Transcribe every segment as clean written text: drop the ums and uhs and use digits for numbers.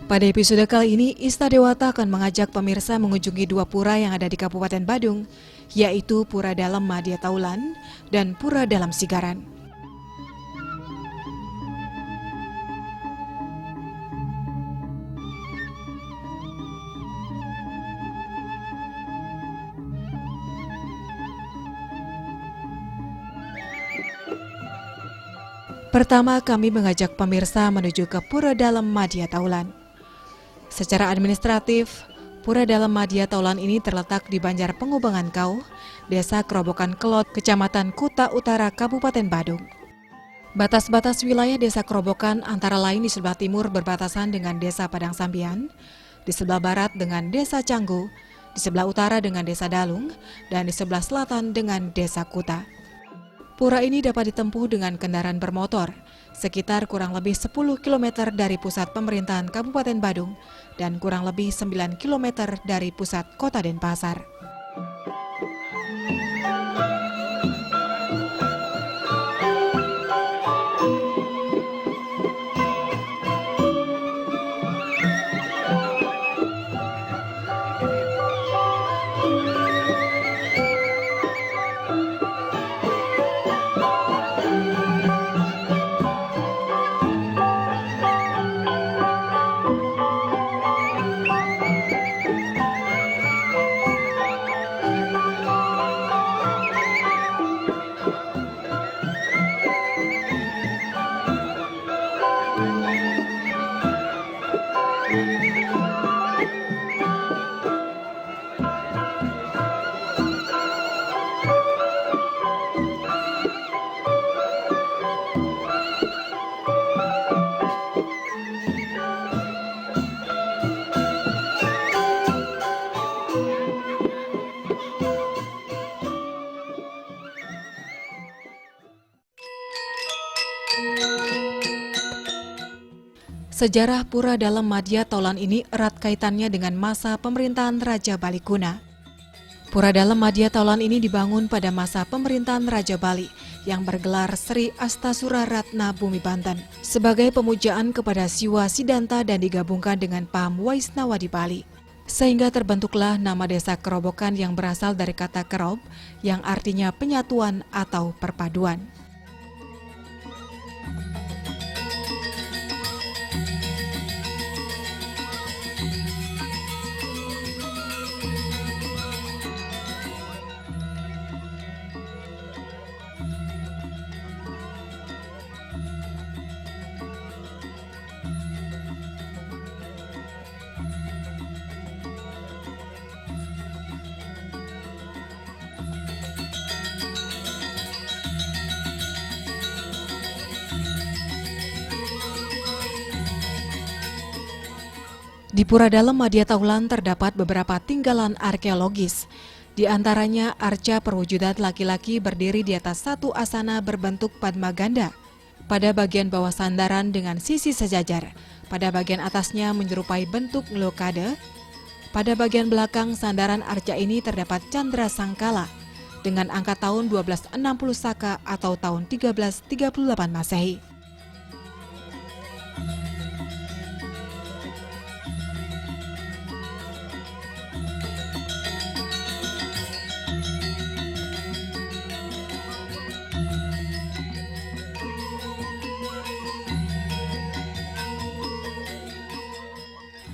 Pada episode kali ini, Ista Dewata akan mengajak pemirsa mengunjungi dua pura yang ada di Kabupaten Badung, yaitu Pura Dalam Madya Taulan dan Pura Dalam Sigaran. Pertama, kami mengajak pemirsa menuju ke Pura Dalam Madya Taulan. Secara administratif, Pura Dalam Madya Taulan ini terletak di Banjar Pengubangan Kau, Desa Kerobokan Kelot, Kecamatan Kuta Utara, Kabupaten Badung. Batas-batas wilayah Desa Kerobokan antara lain di sebelah timur berbatasan dengan Desa Padang Sambian, di sebelah barat dengan Desa Canggu, di sebelah utara dengan Desa Dalung, dan di sebelah selatan dengan Desa Kuta. Pura ini dapat ditempuh dengan kendaraan bermotor, sekitar kurang lebih 10 km dari pusat pemerintahan Kabupaten Badung dan kurang lebih 9 km dari pusat kota Denpasar. Sejarah Pura Dalam Madya Taulan ini erat kaitannya dengan masa pemerintahan Raja Bali Kuna. Pura Dalam Madya Taulan ini dibangun pada masa pemerintahan Raja Bali yang bergelar Sri Astasura Ratna Bumi Banten sebagai pemujaan kepada Siwa Sidanta dan digabungkan dengan paham Waisnawa di Bali. Sehingga terbentuklah nama Desa Kerobokan yang berasal dari kata kerob yang artinya penyatuan atau perpaduan. Di Pura Dalam Madya Taulan terdapat beberapa tinggalan arkeologis. Di antaranya arca perwujudan laki-laki berdiri di atas satu asana berbentuk padma ganda. Pada bagian bawah sandaran dengan sisi sejajar. Pada bagian atasnya menyerupai bentuk lokade. Pada bagian belakang sandaran arca ini terdapat candra sangkala dengan angka tahun 1260 Saka atau tahun 1338 Masehi.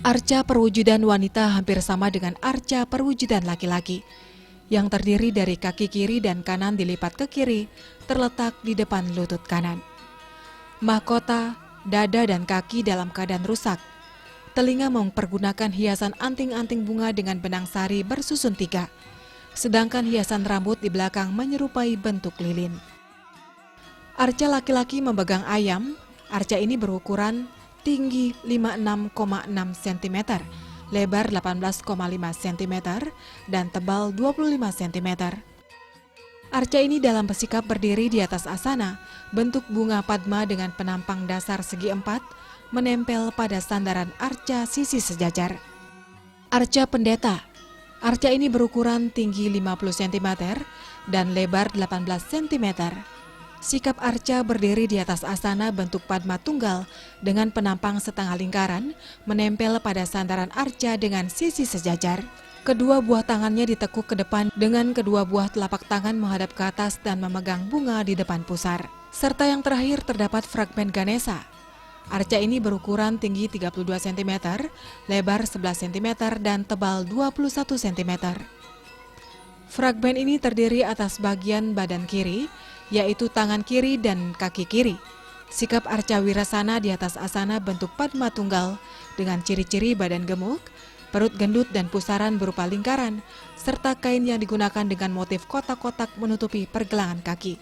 Arca perwujudan wanita hampir sama dengan arca perwujudan laki-laki, yang terdiri dari kaki kiri dan kanan dilipat ke kiri, terletak di depan lutut kanan. Mahkota, dada dan kaki dalam keadaan rusak. Telinga mempergunakan hiasan anting-anting bunga dengan benang sari bersusun 3, sedangkan hiasan rambut di belakang menyerupai bentuk lilin. Arca laki-laki memegang ayam. Arca ini berukuran tinggi 56,6 cm, lebar 18,5 cm, dan tebal 25 cm. Arca ini dalam bersikap berdiri di atas asana, bentuk bunga padma dengan penampang dasar segi 4, menempel pada sandaran arca sisi sejajar. Arca pendeta. Arca ini berukuran tinggi 50 cm dan lebar 18 cm. Sikap arca berdiri di atas asana bentuk Padma Tunggal dengan penampang setengah lingkaran menempel pada sandaran arca dengan sisi sejajar. Kedua buah tangannya ditekuk ke depan dengan kedua buah telapak tangan menghadap ke atas dan memegang bunga di depan pusar. Serta yang terakhir terdapat fragmen Ganesha. Arca ini berukuran tinggi 32 cm, lebar 11 cm, dan tebal 21 cm. Fragmen ini terdiri atas bagian badan kiri, yaitu tangan kiri dan kaki kiri. Sikap arca wirasana di atas asana bentuk Padma Tunggal dengan ciri-ciri badan gemuk, perut gendut dan pusaran berupa lingkaran, serta kain yang digunakan dengan motif kotak-kotak menutupi pergelangan kaki.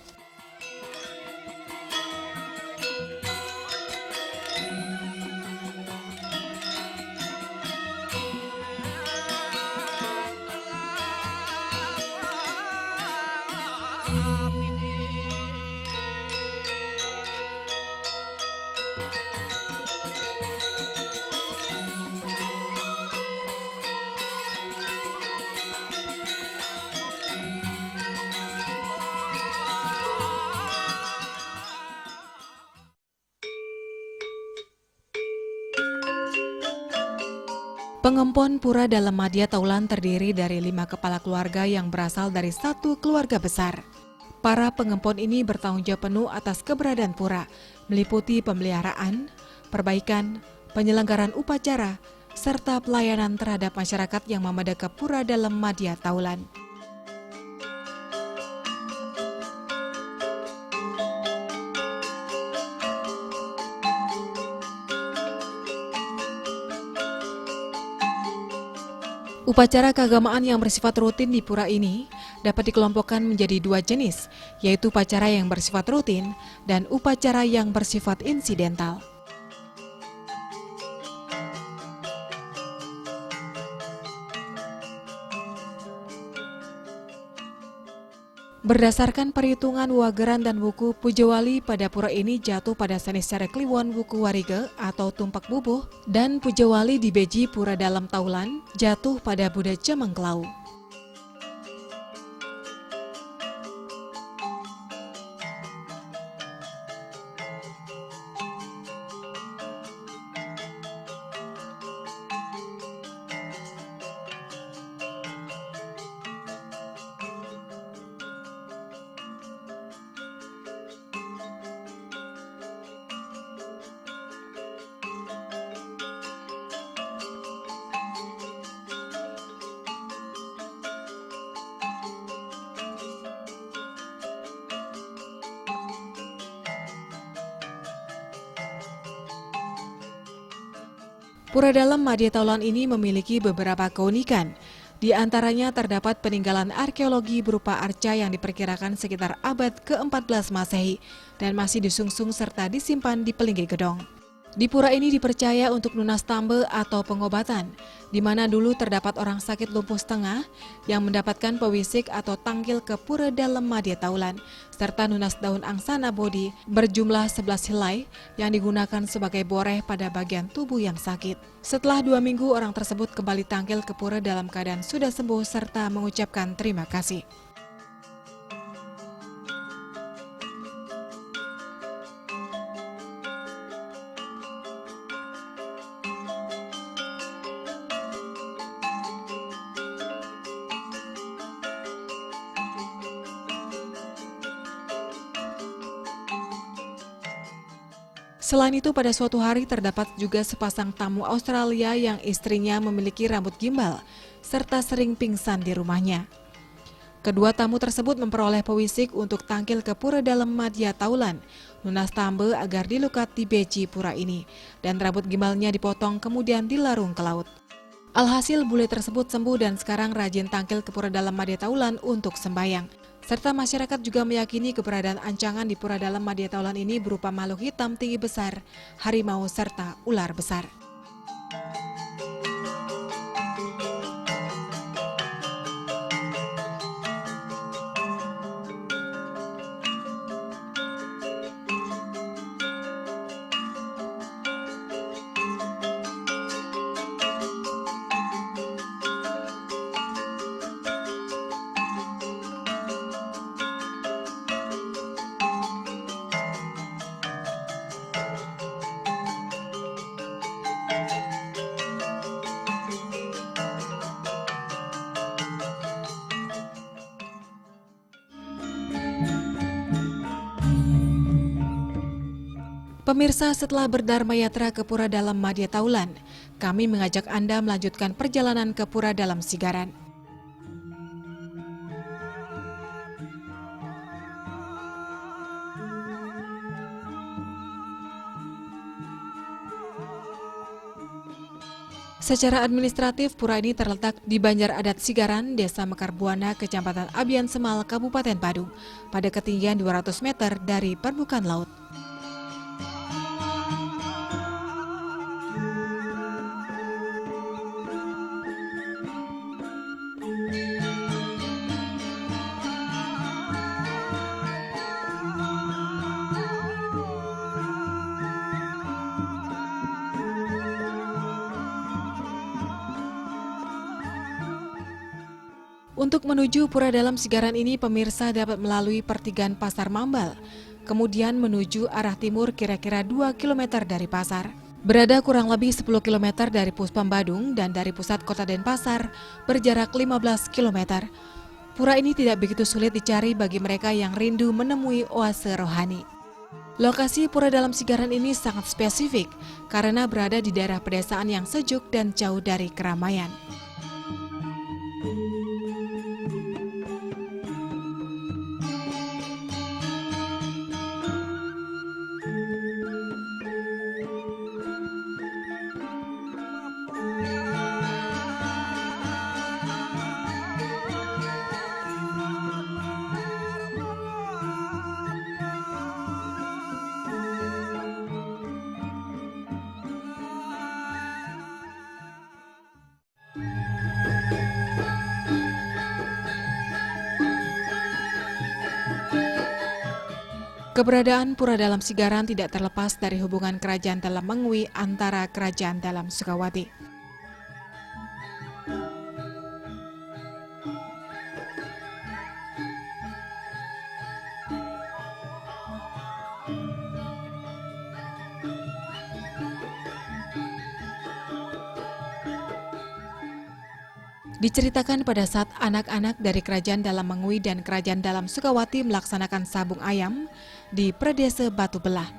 Pengempon Pura Dalem Madya Taulan terdiri dari 5 kepala keluarga yang berasal dari satu keluarga besar. Para pengempon ini bertanggung jawab penuh atas keberadaan pura, meliputi pemeliharaan, perbaikan, penyelenggaraan upacara, serta pelayanan terhadap masyarakat yang memadai ke Pura Dalem Madya Taulan. Upacara keagamaan yang bersifat rutin di pura ini dapat dikelompokkan menjadi 2 jenis, yaitu upacara yang bersifat rutin dan upacara yang bersifat insidental. Berdasarkan perhitungan Wageran dan Wuku Pujawali, pada pura ini jatuh pada Saniscara Kliwon Wuku Warige atau Tumpak Bubuh, dan Pujawali di Beji Pura Dalem Taulan jatuh pada Buddha Cemengklau. Pura Dalem Madya Taulan ini memiliki beberapa keunikan. Di antaranya terdapat peninggalan arkeologi berupa arca yang diperkirakan sekitar abad ke-14 Masehi dan masih disungsung serta disimpan di Pelinggi Gedong. Di pura ini dipercaya untuk nunas tambe atau pengobatan, di mana dulu terdapat orang sakit lumpuh setengah yang mendapatkan pewisik atau tangkil ke Pura Dalem Madya Taulan, serta nunas daun angsana bodi berjumlah 11 helai yang digunakan sebagai boreh pada bagian tubuh yang sakit. Setelah 2 minggu, orang tersebut kembali tangkil ke pura dalam keadaan sudah sembuh serta mengucapkan terima kasih. Selain itu, pada suatu hari terdapat juga sepasang tamu Australia yang istrinya memiliki rambut gimbal serta sering pingsan di rumahnya. Kedua tamu tersebut memperoleh pewisik untuk tangkil ke Pura Dalem Madya Taulan, nunas tambe agar dilukat di beji pura ini, dan rambut gimbalnya dipotong kemudian dilarung ke laut. Alhasil bule tersebut sembuh dan sekarang rajin tangkil ke Pura Dalem Madya Taulan untuk sembahyang. Serta masyarakat juga meyakini keberadaan ancangan di Pura Dalem Madya Taulan ini berupa makhluk hitam tinggi besar, harimau, serta ular besar. Pemirsa, setelah berdharma yatra ke Pura Dalam Madya Taulan, kami mengajak Anda melanjutkan perjalanan ke Pura Dalam Sigaran. Secara administratif, pura ini terletak di Banjar Adat Sigaran, Desa Mekar Buana, Kecamatan Abian Semal, Kabupaten Badung, pada ketinggian 200 meter dari permukaan laut. Untuk menuju Pura Dalam Sigaran ini, pemirsa dapat melalui pertigaan Pasar Mambal, kemudian menuju arah timur kira-kira 2 km dari pasar. Berada kurang lebih 10 km dari Puspam Badung dan dari pusat kota Denpasar berjarak 15 km. Pura ini tidak begitu sulit dicari bagi mereka yang rindu menemui oase rohani. Lokasi Pura Dalam Sigaran ini sangat spesifik karena berada di daerah pedesaan yang sejuk dan jauh dari keramaian. Keberadaan Pura Dalam Sigaran tidak terlepas dari hubungan Kerajaan Dalam Mengwi antara Kerajaan Dalam Sukawati. Diceritakan pada saat anak-anak dari Kerajaan Dalam Mengwi dan Kerajaan Dalam Sukawati melaksanakan sabung ayam di Predese Batu Belah.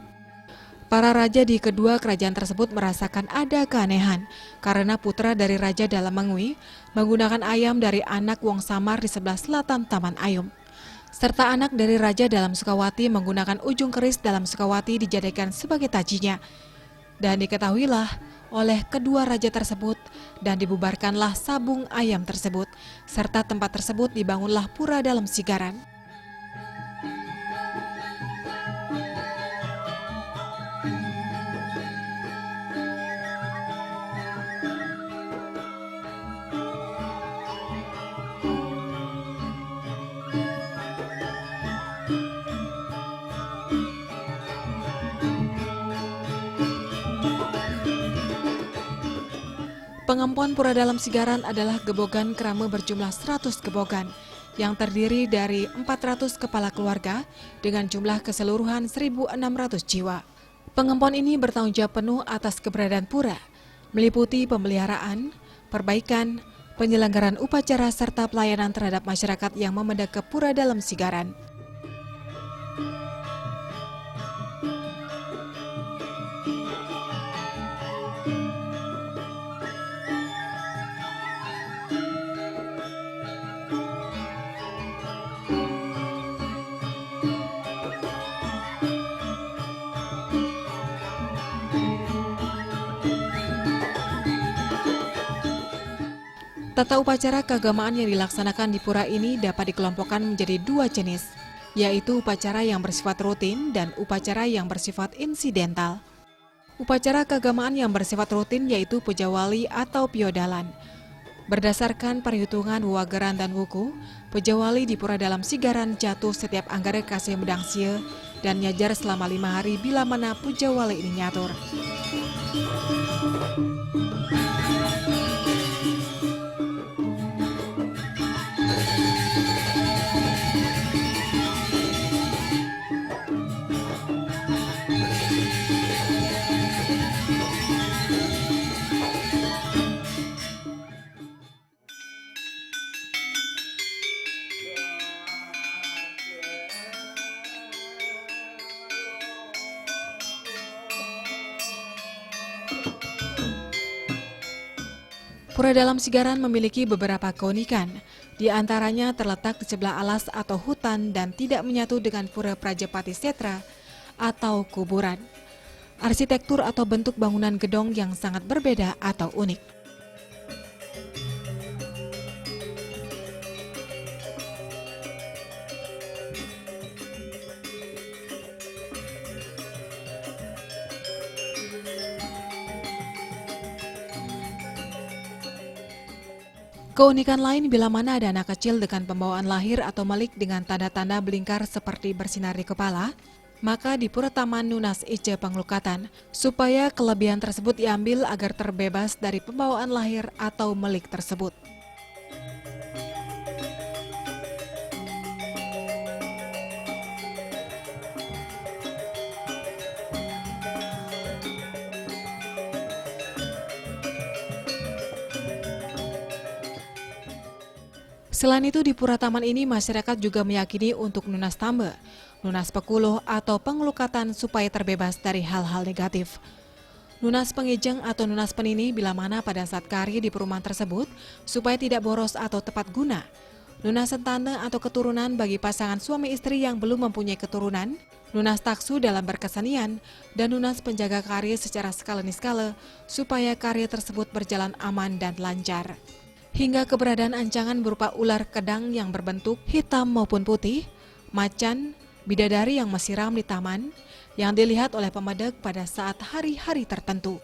Para raja di kedua kerajaan tersebut merasakan ada keanehan karena putra dari Raja Dalam Mengwi menggunakan ayam dari anak Wong Samar di sebelah selatan Taman Ayum. Serta anak dari Raja Dalam Sukawati menggunakan ujung keris Dalam Sukawati dijadikan sebagai tajinya. Dan diketahuilah oleh kedua raja tersebut dan dibubarkanlah sabung ayam tersebut, serta tempat tersebut dibangunlah Pura Dalam Sigaran. Pengampuan Pura Dalam Sigaran adalah gebogan kerama berjumlah 100 gebogan yang terdiri dari 400 kepala keluarga dengan jumlah keseluruhan 1.600 jiwa. Pengampuan ini bertanggung jawab penuh atas keberadaan pura, meliputi pemeliharaan, perbaikan, penyelenggaraan upacara serta pelayanan terhadap masyarakat yang memendek ke Pura Dalam Sigaran. Tata upacara keagamaan yang dilaksanakan di pura ini dapat dikelompokkan menjadi dua jenis, yaitu upacara yang bersifat rutin dan upacara yang bersifat insidental. Upacara keagamaan yang bersifat rutin yaitu puja wali atau piodalan. Berdasarkan perhitungan Wagaran dan Wuku, puja wali di Pura Dalam Sigaran jatuh setiap anggare kasih medang sie dan nyajar selama 5 hari bila mana puja wali ini nyatur. Pura Dalam Sigaran memiliki beberapa keunikan, di antaranya terletak di sebelah alas atau hutan dan tidak menyatu dengan Pura Prajapati Setra atau kuburan. Arsitektur atau bentuk bangunan gedong yang sangat berbeda atau unik. Keunikan lain bila mana ada anak kecil dengan pembawaan lahir atau melik dengan tanda-tanda belingkar seperti bersinar di kepala, maka di Pura Taman Nunas Ice Penglukatan, supaya kelebihan tersebut diambil agar terbebas dari pembawaan lahir atau melik tersebut. Selain itu di Pura Taman ini masyarakat juga meyakini untuk nunas tambe, nunas pekuluh atau penglukatan supaya terbebas dari hal-hal negatif. Nunas pengijeng atau nunas penini bila mana pada saat karya di perumahan tersebut supaya tidak boros atau tepat guna. Nunas sentane atau keturunan bagi pasangan suami istri yang belum mempunyai keturunan, nunas taksu dalam berkesenian, dan nunas penjaga karya secara skala niskala supaya karya tersebut berjalan aman dan lancar. Hingga keberadaan ancangan berupa ular kedang yang berbentuk hitam maupun putih, macan, bidadari yang mesiram di taman, yang dilihat oleh pemedek pada saat hari-hari tertentu.